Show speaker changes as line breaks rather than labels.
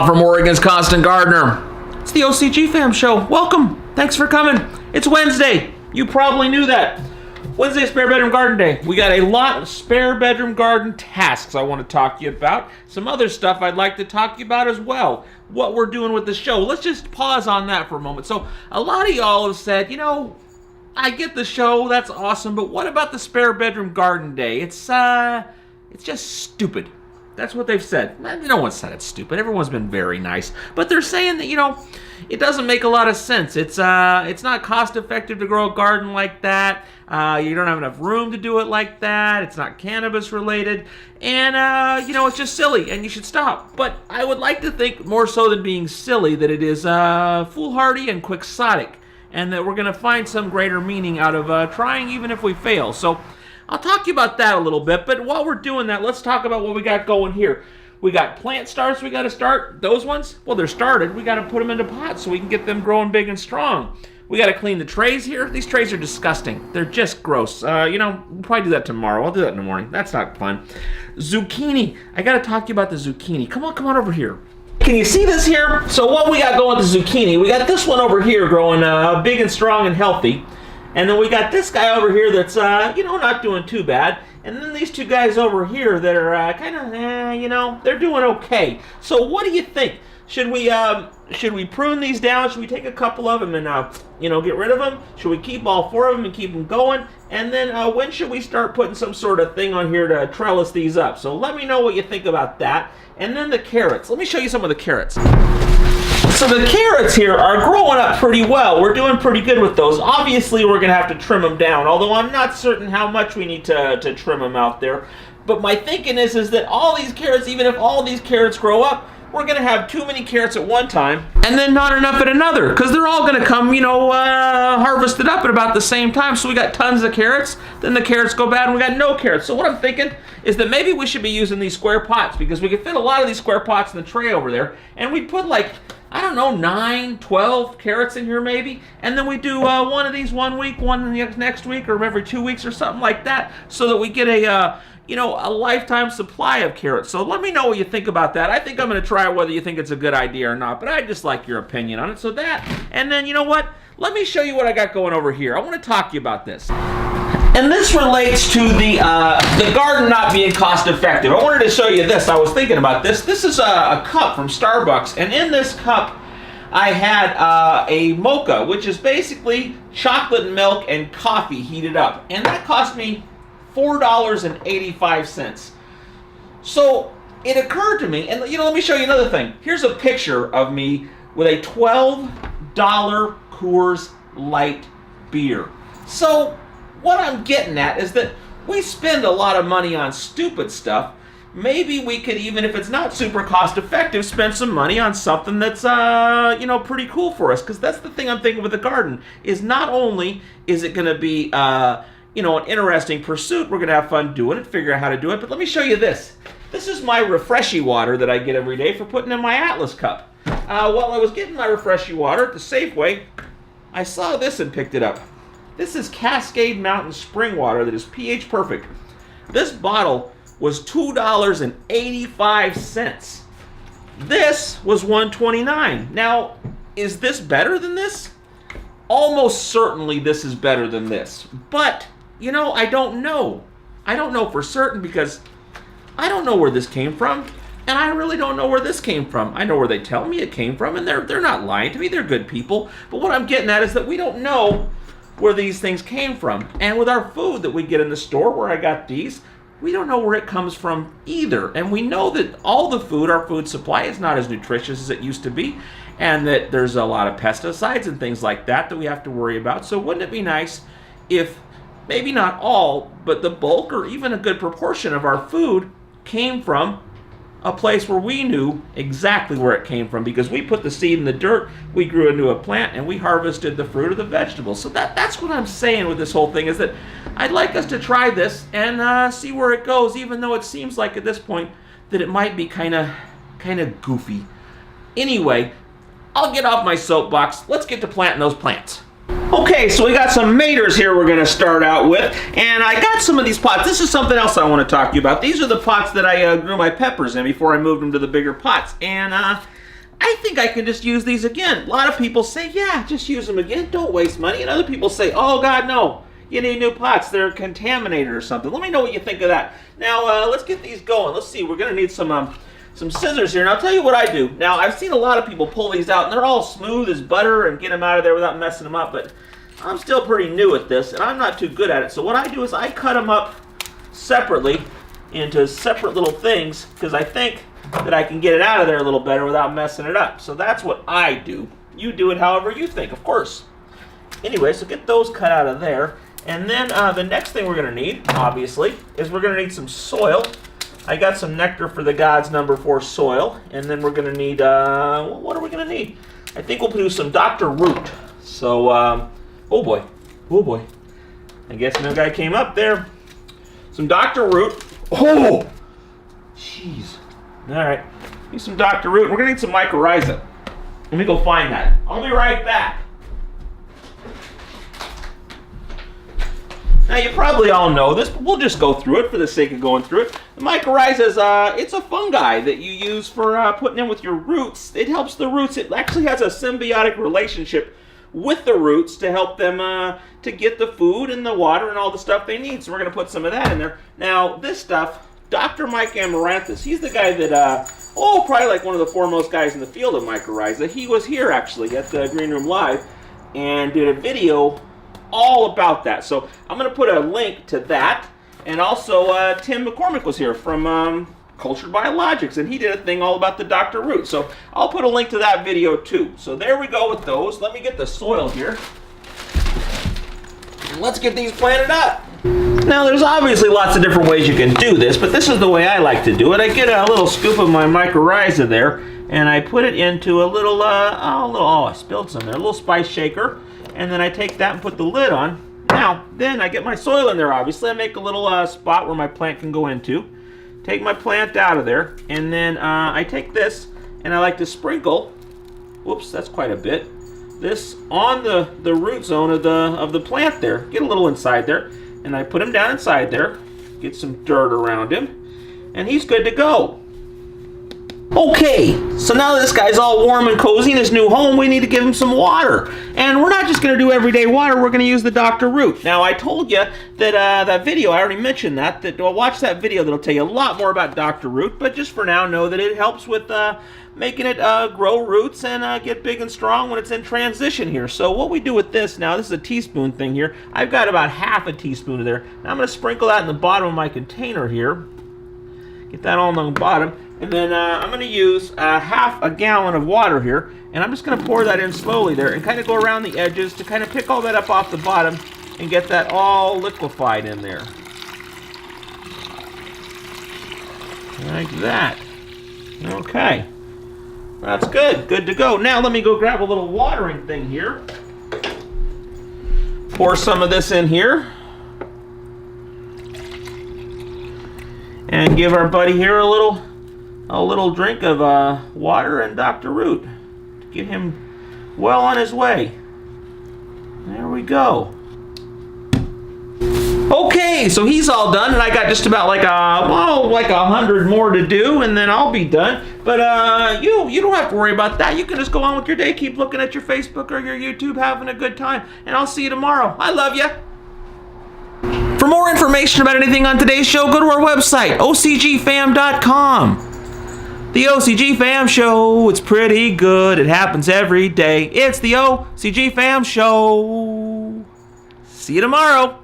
Bob from Oregon's Constant Gardener. It's the OCG Fam Show. Welcome. Thanks for coming. It's Wednesday. You probably knew that. Wednesday, Spare Bedroom Garden Day. We got a lot of spare bedroom garden tasks I want to talk to you about. Some other stuff I'd like to talk to you about as well. What we're doing with the show. Let's just pause on that for a moment. So, a lot of y'all have said, you know, I get the show, that's awesome, but what about the Spare Bedroom Garden Day? It's just stupid. That's what they've said. No one said it's stupid. Everyone's been very nice. But they're saying that, you know, it doesn't make a lot of sense. It's not cost effective to grow a garden like that. You don't have enough room to do it like that. It's not cannabis related. And, you know, it's just silly and you should stop. But I would like to think more so than being silly that it is foolhardy and quixotic. And that we're going to find some greater meaning out of trying even if we fail. So I'll talk to you about that a little bit, but while we're doing that, let's talk about what we got going here. We got plant starts we got to start. Those ones, well, they're started. We got to put them into pots so we can get them growing big and strong. We got to clean the trays here. These trays are disgusting. They're just gross. You know, we'll probably do that tomorrow. I'll do that in the morning. That's not fun. Zucchini. I got to talk to you about the zucchini. Come on over here. Can you see this here? So what we got going with the zucchini, we got this one over here growing big and strong and healthy. And then we got this guy over here that's, you know, not doing too bad. And then these two guys over here that are kind of, you know, they're doing okay. So what do you think? Should we prune these down? Should we take a couple of them and, you know, get rid of them? Should we keep all four of them and keep them going? And then when should we start putting some sort of thing on here to trellis these up? So let me know what you think about that. And then the carrots. Let me show you some of the carrots. So the carrots here are growing up pretty well. We're doing pretty good with those. Obviously, we're going to have to trim them down, although I'm not certain how much we need to trim them out there. But my thinking is that all these carrots, even if all these carrots grow up, we're going to have too many carrots at one time and then not enough at another because they're all going to come, you know, harvested up at about the same time. So we got tons of carrots, then the carrots go bad and we got no carrots. So what I'm thinking is that maybe we should be using these square pots because we could fit a lot of these square pots in the tray over there and we'd put like, I don't know, 9, 12 carrots in here maybe, and then we do one of these one week, one the next week, or every 2 weeks or something like that, so that we get a, you know, a lifetime supply of carrots. So let me know what you think about that. I think I'm going to try it whether you think it's a good idea or not, but I just like your opinion on it. So that, and then you know what? Let me show you what I got going over here. I want to talk to you about this. And this relates to the garden not being cost effective. I wanted to show you this. I was thinking about this. This is a cup from Starbucks, and in this cup I had a mocha, which is basically chocolate milk and coffee heated up, and that cost me $4.85. So it occurred to me, and you know, let me show you another thing. Here's a picture of me with a $12 Coors Light beer. So what I'm getting at is that we spend a lot of money on stupid stuff. Maybe we could, even if it's not super cost effective, spend some money on something that's, you know, pretty cool for us. Because that's the thing I'm thinking with the garden, is not only is it going to be, you know, an interesting pursuit, we're going to have fun doing it, figure out how to do it, but let me show you this. This is my Refreshy water that I get every day for putting in my Atlas cup. While I was getting my Refreshy water at the Safeway, I saw this and picked it up. This is Cascade Mountain spring water that is pH perfect. This bottle was $2.85. This was $1.29. Now, is this better than this? Almost certainly this is better than this. But, you know, I don't know. I don't know for certain because I don't know where this came from. And I really don't know where this came from. I know where they tell me it came from, and they're not lying to me. They're good people. But what I'm getting at is that we don't know where these things came from. And with our food that we get in the store where I got these, we don't know where it comes from either. And we know that all the food, our food supply, is not as nutritious as it used to be, and that there's a lot of pesticides and things like that we have to worry about. So wouldn't it be nice if maybe not all, but the bulk or even a good proportion of our food came from a place where we knew exactly where it came from, because we put the seed in the dirt, we grew into a plant, and we harvested the fruit of the vegetables. So that's what I'm saying with this whole thing, is that I'd like us to try this and see where it goes, even though it seems like at this point that it might be kind of goofy. Anyway, I'll get off my soapbox. Let's get to planting those plants. Okay, so we got some maters here we're going to start out with, and I got some of these pots. This is something else I want to talk to you about. These are the pots that I grew my peppers in before I moved them to the bigger pots, and I think I can just use these again. A lot of people say, yeah, just use them again. Don't waste money. And other people say, oh, God, no. You need new pots. They're contaminated or something. Let me know what you think of that. Now, let's get these going. Let's see. We're going to need some scissors here. And I'll tell you what I do. Now, I've seen a lot of people pull these out, and they're all smooth as butter and get them out of there without messing them up. But I'm still pretty new at this, and I'm not too good at it. So what I do is I cut them up separately into separate little things because I think that I can get it out of there a little better without messing it up. So that's what I do. You do it however you think, of course. Anyway, so get those cut out of there. And then the next thing we're going to need, obviously, is we're going to need some soil. I got some Nectar for the Gods #4 soil. And then we're going to need, what are we going to need? I think we'll do some Dr. Root. So, oh boy. I guess no guy came up there. Some Dr. Root. Oh! Jeez. Alright. Need some Dr. Root. We're going to need some mycorrhiza. Let me go find that. I'll be right back. Now, you probably all know this, but we'll just go through it for the sake of going through it. The mycorrhiza is it's a fungi that you use for putting in with your roots. It helps the roots. It actually has a symbiotic relationship with the roots to help them to get the food and the water and all the stuff they need. So we're going to put some of that in there. Now, this stuff, Dr. Mike Amaranthus, he's the guy that, probably like one of the foremost guys in the field of mycorrhiza. He was here, actually, at the Green Room Live and did a video all about that. So I'm going to put a link to that. And also, Tim McCormick was here from Cultured Biologics, and he did a thing all about the Dr. Root. So I'll put a link to that video too. So there we go with those. Let me get the soil here. And let's get these planted up. Now, there's obviously lots of different ways you can do this, but this is the way I like to do it. I get a little scoop of my mycorrhiza there, and I put it into a little, I spilled some there, a little spice shaker, and then I take that and put the lid on. Now, then I get my soil in there, obviously. I make a little spot where my plant can go into. Take my plant out of there, and then I take this, and I like to sprinkle, whoops, that's quite a bit, this on the root zone of the plant there. Get a little inside there, and I put him down inside there, get some dirt around him, and he's good to go. Okay, so now that this guy's all warm and cozy in his new home, we need to give him some water. And we're not just going to do everyday water, we're going to use the Dr. Root. Now, I told you that that video, I already mentioned that watch that video that'll tell you a lot more about Dr. Root, but just for now, know that it helps with making it grow roots and get big and strong when it's in transition here. So what we do with this now, this is a teaspoon thing here. I've got about half a teaspoon of there. Now I'm going to sprinkle that in the bottom of my container here. Get that all on the bottom. And then I'm going to use half a gallon of water here, and I'm just going to pour that in slowly there and kind of go around the edges to kind of pick all that up off the bottom and get that all liquefied in there. Like that. Okay. That's good. Good to go. Now let me go grab a little watering thing here. Pour some of this in here. And give our buddy here a little drink of water and Dr. Root to get him well on his way. There we go. Okay, so he's all done, and I got just about like 100 more to do, and then I'll be done. But you don't have to worry about that. You can just go on with your day, keep looking at your Facebook or your YouTube, having a good time, and I'll see you tomorrow. I love you. For more information about anything on today's show, go to our website, ocgfam.com. The OCG Fam Show, it's pretty good. It happens every day. It's the OCG Fam Show. See you tomorrow.